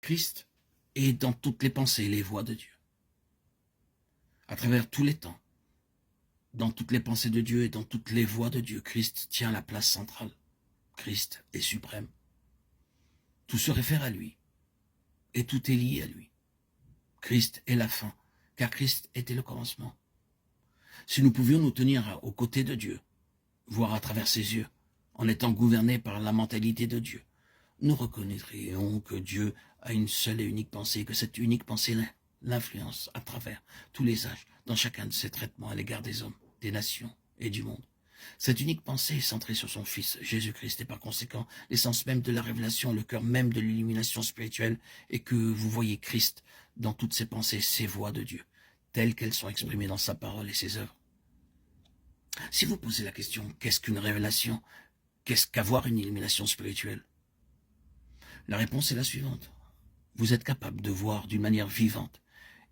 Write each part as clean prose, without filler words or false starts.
Christ est dans toutes les pensées et les voies de Dieu. À travers tous les temps, dans toutes les pensées de Dieu et dans toutes les voies de Dieu, Christ tient la place centrale. Christ est suprême. Tout se réfère à lui et tout est lié à lui. Christ est la fin, car Christ était le commencement. Si nous pouvions nous tenir aux côtés de Dieu, voir à travers ses yeux, en étant gouvernés par la mentalité de Dieu, nous reconnaîtrions que Dieu a une seule et unique pensée, et que cette unique pensée l'influence à travers tous les âges, dans chacun de ses traitements à l'égard des hommes, des nations et du monde. Cette unique pensée est centrée sur son Fils, Jésus-Christ, et par conséquent, l'essence même de la révélation, le cœur même de l'illumination spirituelle, est que vous voyez Christ dans toutes ses pensées, ses voies de Dieu, telles qu'elles sont exprimées dans sa parole et ses œuvres. Si vous posez la question, qu'est-ce qu'une révélation? Qu'est-ce qu'avoir une illumination spirituelle? La réponse est la suivante. Vous êtes capable de voir d'une manière vivante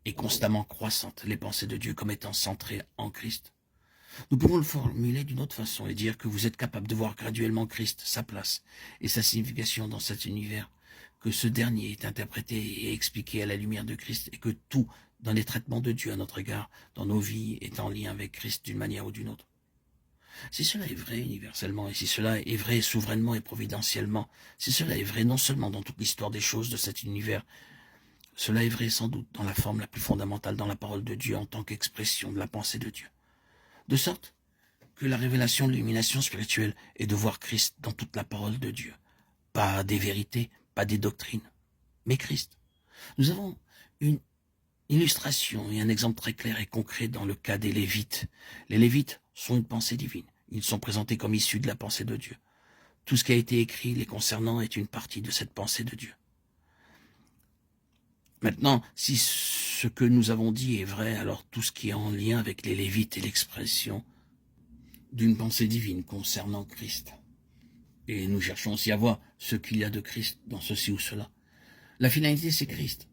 et constamment croissante les pensées de Dieu comme étant centrées en Christ. Nous pouvons le formuler d'une autre façon et dire que vous êtes capable de voir graduellement Christ, sa place et sa signification dans cet univers, que ce dernier est interprété et expliqué à la lumière de Christ et que tout, dans les traitements de Dieu à notre égard, dans nos vies, est en lien avec Christ d'une manière ou d'une autre. Si cela est vrai universellement, et si cela est vrai souverainement et providentiellement, si cela est vrai non seulement dans toute l'histoire des choses de cet univers, cela est vrai sans doute dans la forme la plus fondamentale dans la parole de Dieu en tant qu'expression de la pensée de Dieu. De sorte que la révélation de l'illumination spirituelle est de voir Christ dans toute la parole de Dieu. Pas des vérités, pas des doctrines, mais Christ. Nous avons une illustration et un exemple très clair et concret dans le cas des Lévites. Les Lévites sont une pensée divine. Ils sont présentés comme issus de la pensée de Dieu. Tout ce qui a été écrit les concernant est une partie de cette pensée de Dieu. Maintenant, si ce que nous avons dit est vrai, alors tout ce qui est en lien avec les Lévites est l'expression d'une pensée divine concernant Christ. Et nous cherchons aussi à voir ce qu'il y a de Christ dans ceci ou cela. La finalité, c'est Christ.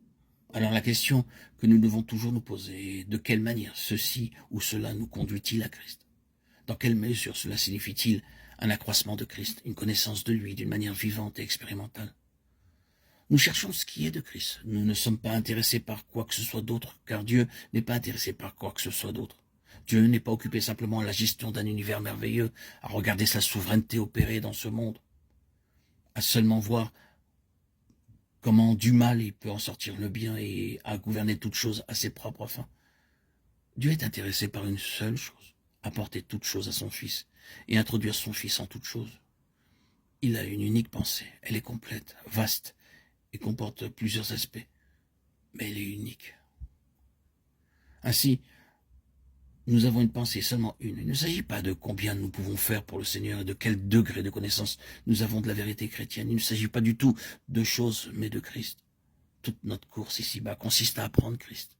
Alors la question que nous devons toujours nous poser est de quelle manière ceci ou cela nous conduit-il à Christ? Dans quelle mesure cela signifie-t-il un accroissement de Christ, une connaissance de lui d'une manière vivante et expérimentale? Nous cherchons ce qui est de Christ. Nous ne sommes pas intéressés par quoi que ce soit d'autre, car Dieu n'est pas intéressé par quoi que ce soit d'autre. Dieu n'est pas occupé simplement à la gestion d'un univers merveilleux, à regarder sa souveraineté opérer dans ce monde, à seulement voir comment du mal il peut en sortir le bien et à gouverner toute chose à ses propres fins. Dieu est intéressé par une seule chose, apporter toute chose à son Fils et introduire son Fils en toute chose. Il a une unique pensée, elle est complète, vaste et comporte plusieurs aspects, mais elle est unique. Ainsi, nous avons une pensée, seulement une. Il ne s'agit pas de combien nous pouvons faire pour le Seigneur et de quel degré de connaissance nous avons de la vérité chrétienne. Il ne s'agit pas du tout de choses, mais de Christ. Toute notre course ici-bas consiste à apprendre Christ.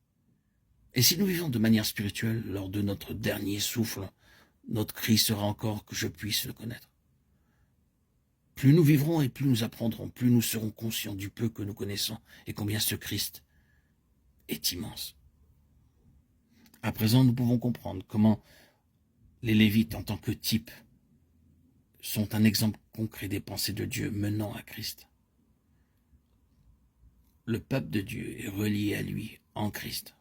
Et si nous vivons de manière spirituelle, lors de notre dernier souffle, notre cri sera encore que je puisse le connaître. Plus nous vivrons et plus nous apprendrons, plus nous serons conscients du peu que nous connaissons et combien ce Christ est immense. À présent, nous pouvons comprendre comment les Lévites, en tant que type, sont un exemple concret des pensées de Dieu menant à Christ. Le peuple de Dieu est relié à lui en Christ.